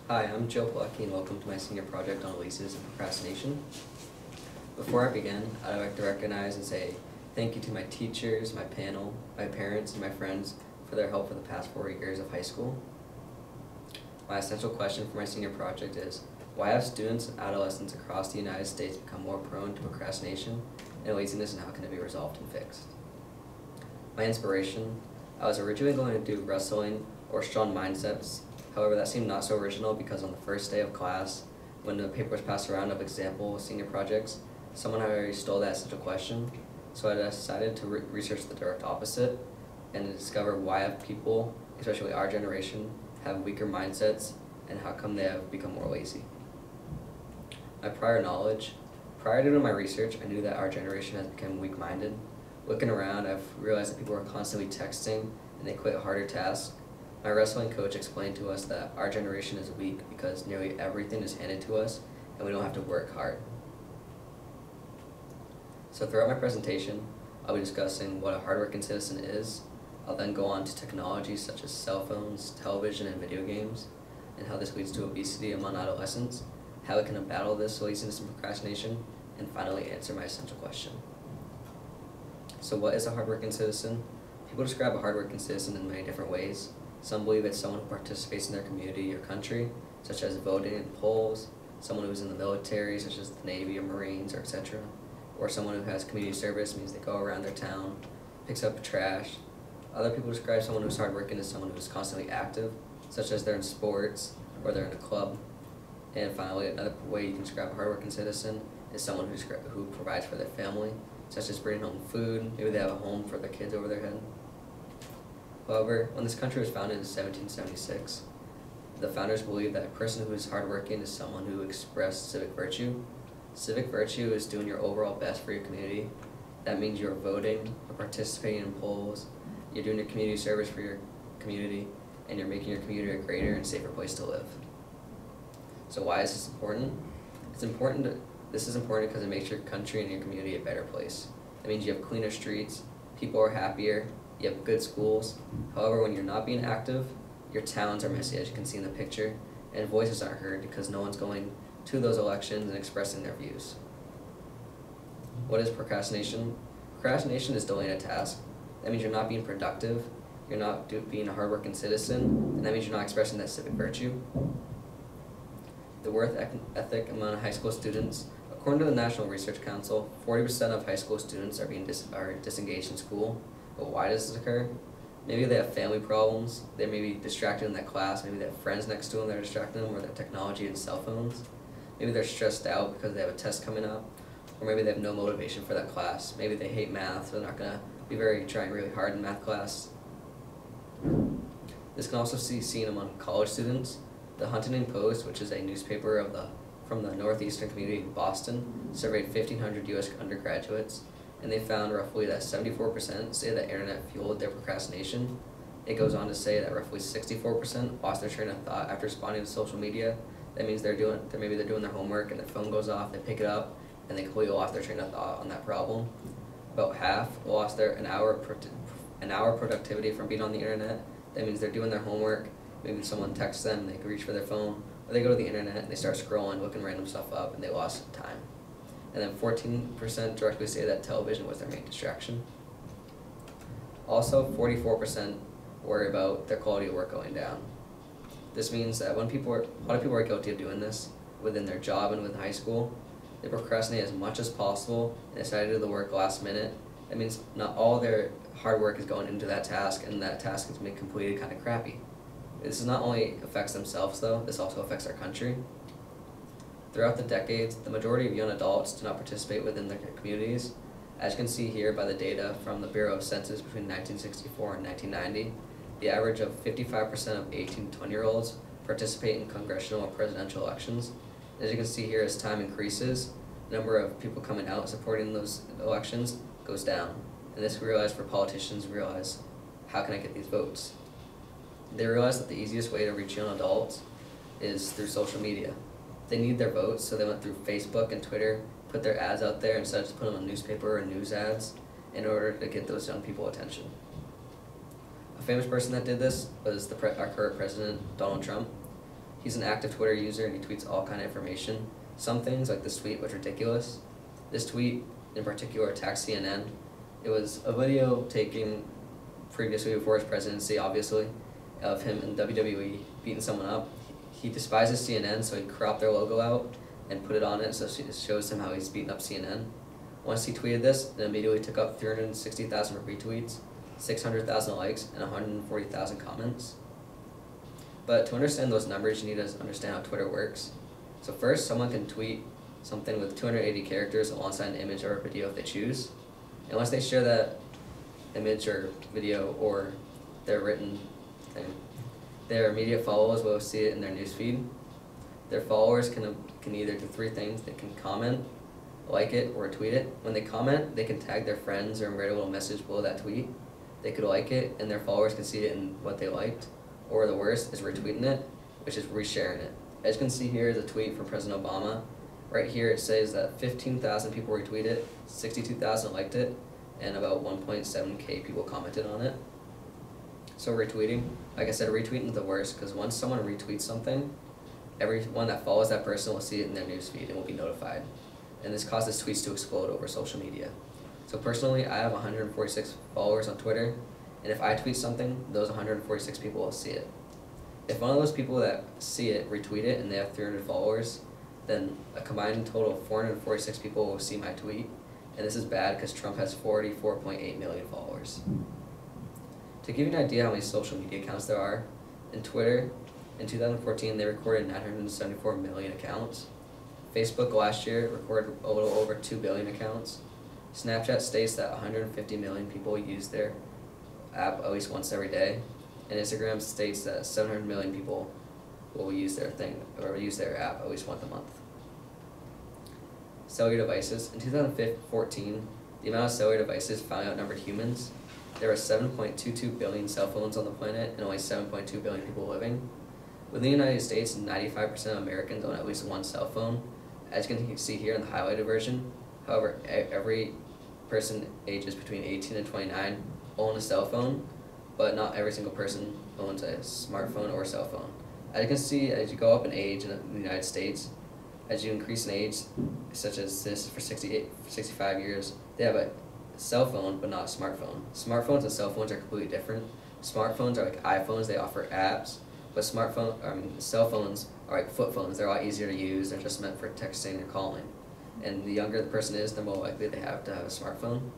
Hi, I'm Joe Pilecki and welcome to my senior project on laziness and procrastination. Before I begin, I'd like to recognize and say thank you to my teachers, my panel, my parents, and my friends for their help for the past 4 years of high school. My essential question for my senior project is, why have students and adolescents across the United States become more prone to procrastination and laziness, and how can it be resolved and fixed? My inspiration: I was originally going to do wrestling or strong mindsets. However, that seemed not so original because on the first day of class, when the paper was passed around of example senior projects, someone had already stole that essential question. So I decided to research the direct opposite and to discover why have people, especially our generation, have weaker mindsets and how come they have become more lazy. My prior knowledge: prior to doing my research, I knew that our generation has become weak-minded. Looking around, I've realized that people are constantly texting and they quit harder tasks. My wrestling coach explained to us that our generation is weak because nearly everything is handed to us and we don't have to work hard. So throughout my presentation, I'll be discussing what a hardworking citizen is. I'll then go on to technologies such as cell phones, television, and video games, and how this leads to obesity among adolescents, how we can battle this laziness and procrastination, and finally answer my essential question. So what is a hardworking citizen? People describe a hardworking citizen in many different ways. Some believe it's someone who participates in their community or country, such as voting in polls, someone who's in the military, such as the Navy or Marines, or etc. Or someone who has community service, means they go around their town, picks up trash. Other people describe someone who's hardworking as someone who's constantly active, such as they're in sports or they're in a club. And finally, another way you can describe a hardworking citizen is someone who provides for their family, such as bringing home food. Maybe they have a home for their kids over their head. However, when this country was founded in 1776, the founders believed that a person who is hardworking is someone who expressed civic virtue. Civic virtue is doing your overall best for your community. That means you're voting, or participating in polls, you're doing your community service for your community, and you're making your community a greater and safer place to live. So why is this important? This is important because it makes your country and your community a better place. That means you have cleaner streets, people are happier, you have good schools. However, when you're not being active, your towns are messy, as you can see in the picture, and voices aren't heard because no one's going to those elections and expressing their views. What is procrastination? Procrastination is delaying a task. That means you're not being productive, you're not being a hardworking citizen, and that means you're not expressing that civic virtue. The work ethic among high school students: according to the National Research Council, 40% of high school students are disengaged in school. But why does this occur? Maybe they have family problems, they may be distracted in that class, maybe they have friends next to them that are distracting them, or their technology and cell phones. Maybe they're stressed out because they have a test coming up, or maybe they have no motivation for that class. Maybe they hate math, so they're not going to be trying really hard in math class. This can also be seen among college students. The Huntington Post, which is a newspaper from the northeastern community of Boston, surveyed 1,500 U.S. undergraduates, and they found roughly that 74% say that internet fueled their procrastination. It goes on to say that roughly 64% lost their train of thought after responding to social media. That means maybe they're doing their homework and their phone goes off, they pick it up, and they completely lost their train of thought on that problem. About half lost an hour productivity from being on the internet. That means they're doing their homework, maybe someone texts them, they reach for their phone, or they go to the internet and they start scrolling, looking random stuff up, and they lost time. And then 14% directly say that television was their main distraction. Also, 44% worry about their quality of work going down. This means that a lot of people are guilty of doing this within their job and within high school. They procrastinate as much as possible and decide to do the work last minute. That means not all their hard work is going into that task, and that task is made completed kind of crappy. This not only affects themselves though, this also affects our country. Throughout the decades, the majority of young adults do not participate within their communities. As you can see here by the data from the Bureau of Census between 1964 and 1990, the average of 55% of 18 to 20-year-olds participate in congressional or presidential elections. As you can see here, as time increases, the number of people coming out supporting those elections goes down. And this for politicians realize, how can I get these votes? They realize that the easiest way to reach young adults is through social media. They need their votes, so they went through Facebook and Twitter, put their ads out there instead of just putting them on newspaper or news ads in order to get those young people attention. A famous person that did this was our current president, Donald Trump. He's an active Twitter user and he tweets all kind of information. Some things, like this tweet, was ridiculous. This tweet in particular attacked CNN. It was a video taken previously before his presidency, obviously, of him in WWE beating someone up. He despises CNN, so he cropped their logo out and put it on it, so it shows him how he's beating up CNN. Once he tweeted this, it immediately took up 360,000 retweets, 600,000 likes, and 140,000 comments. But to understand those numbers, you need to understand how Twitter works. So first, someone can tweet something with 280 characters alongside an image or a video if they choose. And once they share that image or video or their written thing, their immediate followers will see it in their newsfeed. Their followers can either do three things. They can comment, like it, or tweet it. When they comment, they can tag their friends or write a little message below that tweet. They could like it, and their followers can see it in what they liked. Or the worst is retweeting it, which is resharing it. As you can see here is a tweet from President Obama. Right here it says that 15,000 people retweeted it, 62,000 liked it, and about 1.7K people commented on it. So retweeting, like I said, retweeting is the worst because once someone retweets something, everyone that follows that person will see it in their newsfeed and will be notified. And this causes tweets to explode over social media. So personally, I have 146 followers on Twitter, and if I tweet something, those 146 people will see it. If one of those people that see it retweet it and they have 300 followers, then a combined total of 446 people will see my tweet, and this is bad because Trump has 44.8 million followers. To give you an idea how many social media accounts there are, in Twitter, in 2014 they recorded 974 million accounts. Facebook last year recorded a little over 2 billion accounts. Snapchat states that 150 million people use their app at least once every day, and Instagram states that 700 million people will use their thing or use their app at least once a month. Cellular devices. In 2014, the amount of cellular devices finally outnumbered humans. There are 7.22 billion cell phones on the planet and only 7.2 billion people living. Within the United States, 95% of Americans own at least one cell phone, as you can see here in the highlighted version. However, every person ages between 18 and 29 own a cell phone, but not every single person owns a smartphone or cell phone. As you can see, as you go up in age in the United States, as you increase in age, such as this for 65 years, they have a cell phone but not a smartphone. Smartphones and cell phones are completely different. Smartphones are like iPhones, they offer apps, but cell phones are like flip phones. They're a lot easier to use. They're just meant for texting or calling. And the younger the person is, the more likely they have to have a smartphone.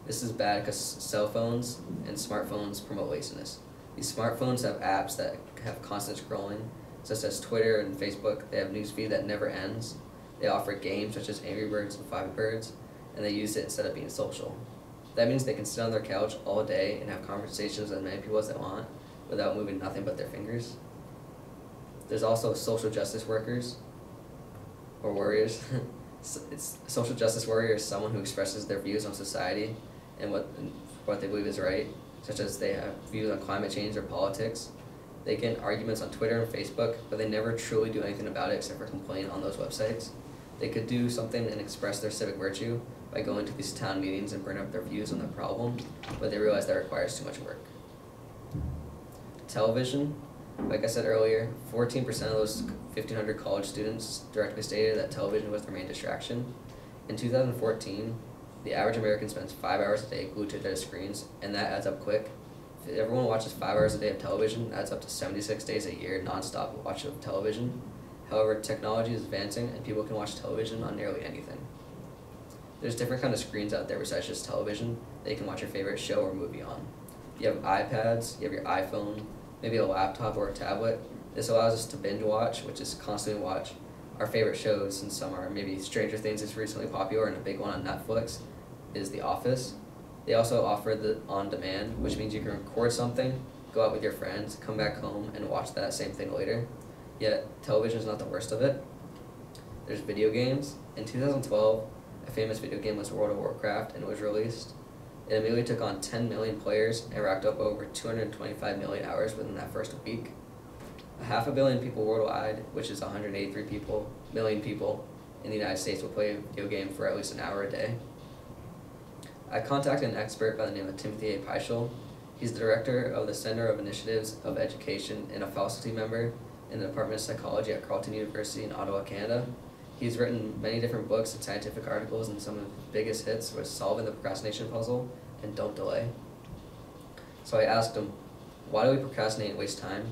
This is bad because cell phones and smartphones promote laziness. These smartphones have apps that have constant scrolling, such as Twitter and Facebook. They have newsfeed that never ends. They offer games such as Angry Birds and Flappy Birds, and they use it instead of being social. That means they can sit on their couch all day and have conversations with as many people as they want without moving nothing but their fingers. There's also social justice workers, or warriors. Social justice warrior is someone who expresses their views on society and what they believe is right, such as they have views on climate change or politics. They get in arguments on Twitter and Facebook, but they never truly do anything about it except for complain on those websites. They could do something and express their civic virtue by going to these town meetings and bring up their views on the problem, but they realize that requires too much work. Television. Like I said earlier, 14% of those 1,500 college students directly stated that television was their main distraction. In 2014, the average American spends 5 hours a day glued to their screens, and that adds up quick. If everyone watches 5 hours a day of television, that adds up to 76 days a year non-stop watching of television. However, technology is advancing, and people can watch television on nearly anything. There's different kind of screens out there besides just television that you can watch your favorite show or movie on. You have iPads, you have your iPhone, maybe a laptop or a tablet. This allows us to binge watch, which is constantly watch our favorite shows, and some are maybe Stranger Things is recently popular, and a big one on Netflix is The Office. They also offer the on-demand, which means you can record something, go out with your friends, come back home, and watch that same thing later. Yet, television is not the worst of it. There's video games. In 2012, a famous video game was World of Warcraft, and it was released. It immediately took on 10 million players and racked up over 225 million hours within that first week. 500 million people worldwide, which is 183 million people in the United States, will play a video game for at least an hour a day. I contacted an expert by the name of Timothy A. Pilecki, He's the director of the Center of Initiatives of Education and a faculty member in the Department of Psychology at Carleton University in Ottawa, Canada. He's written many different books and scientific articles, and some of his biggest hits were Solving the Procrastination Puzzle and Don't Delay. So I asked him, why do we procrastinate and waste time?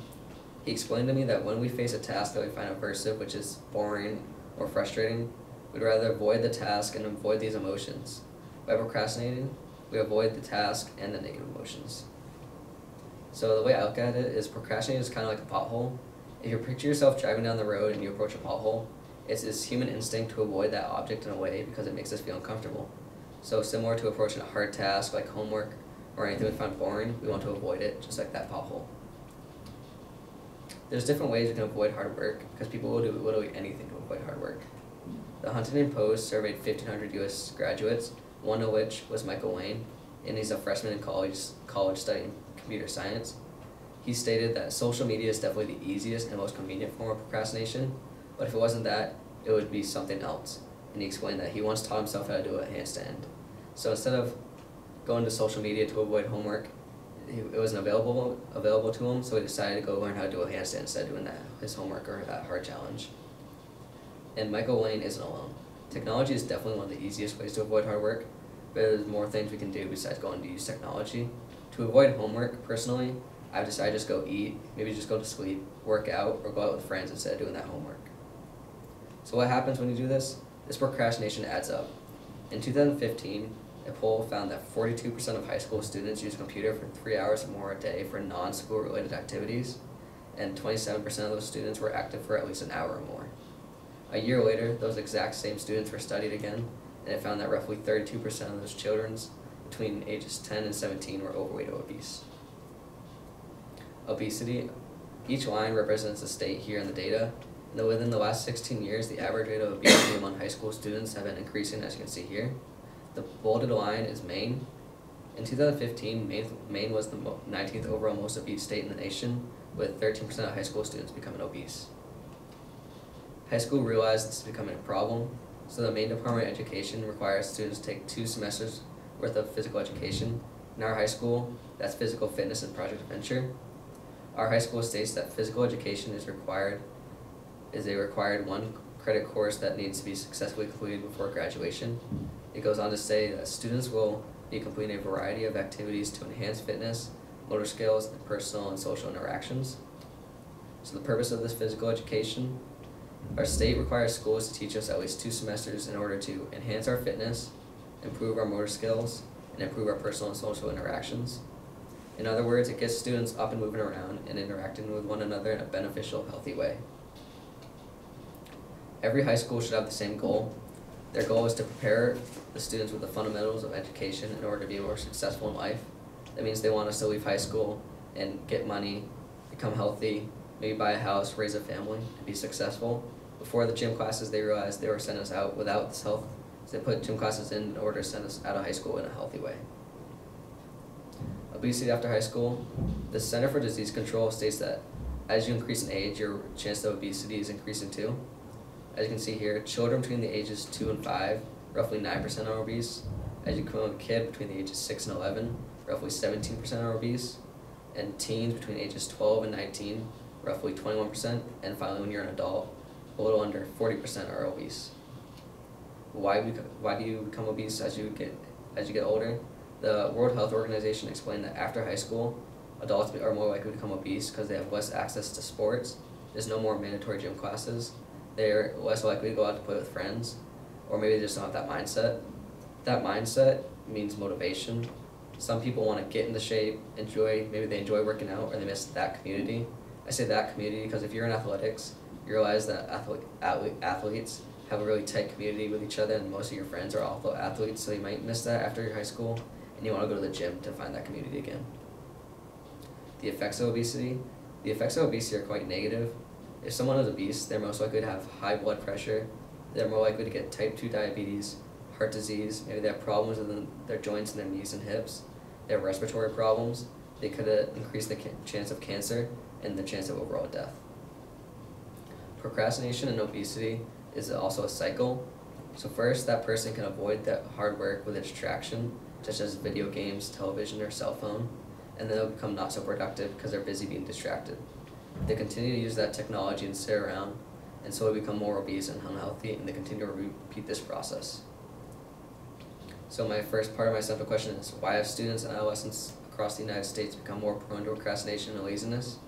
He explained to me that when we face a task that we find aversive, which is boring or frustrating, we'd rather avoid the task and avoid these emotions. By procrastinating, we avoid the task and the negative emotions. So the way I look at it is procrastinating is kind of like a pothole. If you picture yourself driving down the road and you approach a pothole, it's this human instinct to avoid that object in a way because it makes us feel uncomfortable. So similar to approaching a hard task like homework or anything we find boring, we want to avoid it, just like that pothole. There's different ways we can avoid hard work because people will do literally anything to avoid hard work. The Huntington Post surveyed 1,500 U.S. graduates, one of which was Michael Wayne, and he's a freshman in college studying computer science. He stated that social media is definitely the easiest and most convenient form of procrastination, but if it wasn't that, it would be something else. And he explained that he once taught himself how to do a handstand. So instead of going to social media to avoid homework, it wasn't available to him, so he decided to go learn how to do a handstand instead of doing his homework or that hard challenge. And Michael Wayne isn't alone. Technology is definitely one of the easiest ways to avoid hard work, but there's more things we can do besides going to use technology. To avoid homework, personally, I've decided just go eat, maybe just go to sleep, work out, or go out with friends instead of doing that homework. So what happens when you do this? This procrastination adds up. In 2015, a poll found that 42% of high school students use a computer for 3 hours or more a day for non-school related activities, and 27% of those students were active for at least an hour or more. A year later, those exact same students were studied again, and it found that roughly 32% of those children between ages 10 and 17 were overweight or obese. Obesity, each line represents a state here in the data, and within the last 16 years, the average rate of obesity among high school students have been increasing, as you can see here. The bolded line is Maine. In 2015, Maine was the 19th overall most obese state in the nation, with 13% of high school students becoming obese. High school realized this is becoming a problem, so the Maine Department of Education requires students to take 2 semesters worth of physical education. In our high school, that's physical fitness and project adventure. Our high school states that physical education is a required 1 credit course that needs to be successfully completed before graduation. It goes on to say that students will be completing a variety of activities to enhance fitness, motor skills, and personal and social interactions. So the purpose of this physical education, our state requires schools to teach us at least 2 semesters in order to enhance our fitness, improve our motor skills, and improve our personal and social interactions. In other words, it gets students up and moving around and interacting with one another in a beneficial, healthy way. Every high school should have the same goal. Their goal is to prepare the students with the fundamentals of education in order to be more successful in life. That means they want us to leave high school and get money, become healthy, maybe buy a house, raise a family, and be successful. Before the gym classes, they realized they were sending us out without this health, so they put gym classes in order to send us out of high school in a healthy way. Obesity after high school. The Center for Disease Control states that as you increase in age, your chance of obesity is increasing too. As you can see here, children between the ages 2 and 5, roughly 9% are obese. As you become a kid between the ages 6 and 11, roughly 17% are obese. And teens between ages 12 and 19, roughly 21%. And finally, when you're an adult, a little under 40% are obese. Why do you become obese as you get older? The World Health Organization explained that after high school, adults are more likely to become obese because they have less access to sports. There's no more mandatory gym classes. They're less likely to go out to play with friends, or maybe they just don't have that mindset. That mindset means motivation. Some people want to get into shape, maybe they enjoy working out, or they miss that community. I say that community because if you're in athletics, you realize that athletes have a really tight community with each other, and most of your friends are also athletes, so you might miss that after your high school, and you want to go to the gym to find that community again. The effects of obesity. The effects of obesity are quite negative. If someone is obese, they're most likely to have high blood pressure, they're more likely to get type 2 diabetes, heart disease, maybe they have problems with their joints and their knees and hips, they have respiratory problems, they could increase the chance of cancer and the chance of overall death. Procrastination and obesity is also a cycle. So first, that person can avoid that hard work with a distraction, such as video games, television, or cell phone. and then they'll become not so productive because they're busy being distracted. They continue to use that technology and sit around, and so they become more obese and unhealthy, and they continue to repeat this process. So my first part of my simple question is, why have students and adolescents across the United States become more prone to procrastination and laziness?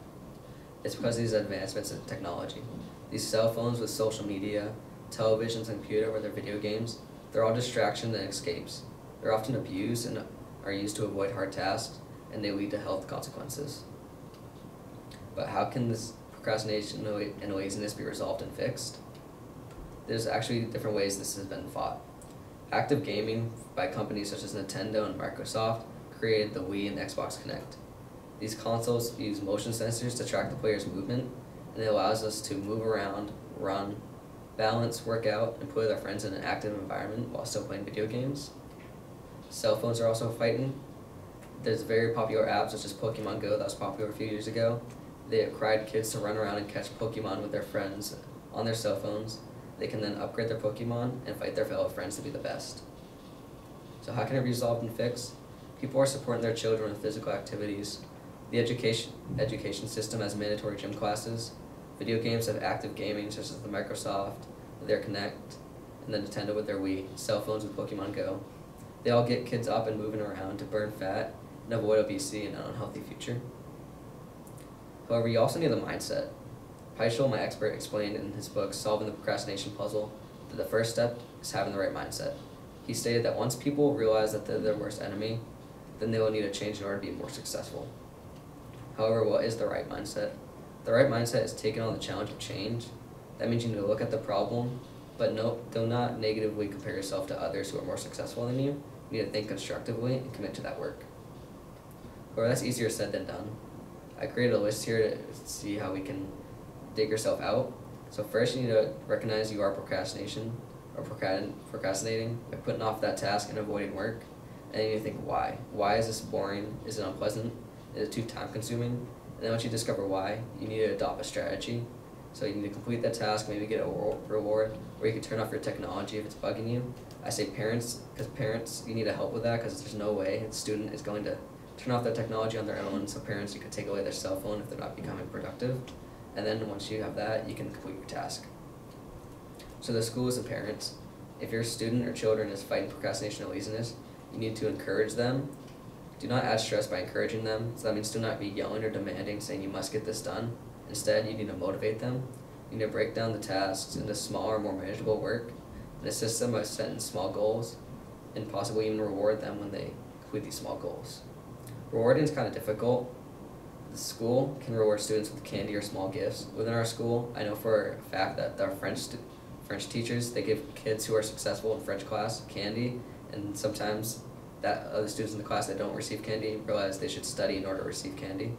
It's because of these advancements in technology. These cell phones with social media, televisions, and computer with their video games, they're all distractions and escapes. They're often abused and are used to avoid hard tasks, and they lead to health consequences. But how can this procrastination and laziness be resolved and fixed? There's actually different ways this has been fought. Active gaming by companies such as Nintendo and Microsoft created the Wii and Xbox Kinect. These consoles use motion sensors to track the player's movement, and it allows us to move around, run, balance, work out, and play with our friends in an active environment while still playing video games. Cell phones are also fighting. There's very popular apps such as Pokemon Go that was popular a few years ago. They encourage kids to run around and catch Pokemon with their friends on their cell phones. They can then upgrade their Pokemon and fight their fellow friends to be the best. So how can it be resolved and fixed? People are supporting their children with physical activities. The education system has mandatory gym classes. Video games have active gaming such as the Microsoft with their Kinect and the Nintendo with their Wii, cell phones with Pokemon Go. They all get kids up and moving around to burn fat and avoid obesity and an unhealthy future. However, you also need a mindset. Pilecki, my expert, explained in his book, Solving the Procrastination Puzzle, that the first step is having the right mindset. He stated that once people realize that they're their worst enemy, then they will need a change in order to be more successful. However, what is the right mindset? The right mindset is taking on the challenge of change. That means you need to look at the problem, but do not negatively compare yourself to others who are more successful than you. You need to think constructively and commit to that work. However, that's easier said than done. I created a list here to see how we can dig yourself out. So first you need to recognize you are procrastinating by putting off that task and avoiding work. And then you need to think why. Why is this boring? Is it unpleasant? Is it too time consuming? And then once you discover why, you need to adopt a strategy. So you need to complete that task, maybe get a reward, or you can turn off your technology if it's bugging you. I say parents, because parents, you need to help with that because there's no way a student is going to turn off their technology on their own. So parents, you could take away their cell phone if they're not becoming productive. And then once you have that, you can complete your task. So the schools and parents, if your student or children is fighting procrastination or laziness, you need to encourage them. Do not add stress by encouraging them. So that means do not be yelling or demanding, saying you must get this done. Instead, you need to motivate them. You need to break down the tasks into smaller, more manageable work, and assist them by setting small goals, and possibly even reward them when they complete these small goals. Rewarding is kind of difficult. The school can reward students with candy or small gifts. Within our school, I know for a fact that our French teachers, they give kids who are successful in French class candy, and sometimes that other students in the class that don't receive candy realize they should study in order to receive candy.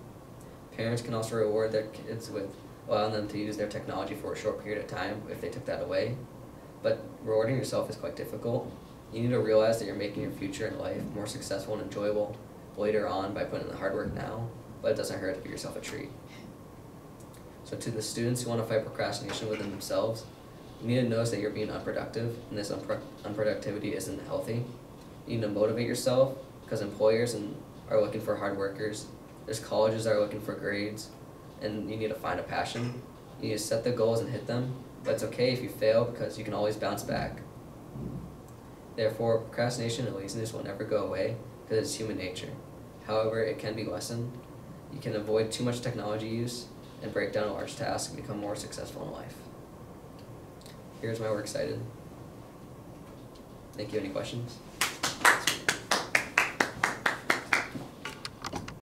Parents can also reward their kids with allowing them to use their technology for a short period of time if they took that away. But rewarding yourself is quite difficult. You need to realize that you're making your future in life more successful and enjoyable later on by putting in the hard work now, but it doesn't hurt to give yourself a treat. So to the students who want to fight procrastination within themselves, you need to notice that you're being unproductive, and this unproductivity isn't healthy. You need to motivate yourself, because employers are looking for hard workers. There's colleges that are looking for grades, and you need to find a passion. You need to set the goals and hit them, but it's okay if you fail because you can always bounce back. Therefore, procrastination and laziness will never go away because it's human nature. However, it can be lessened. You can avoid too much technology use and break down a large task and become more successful in life. Here's my works cited. Thank you. Any questions?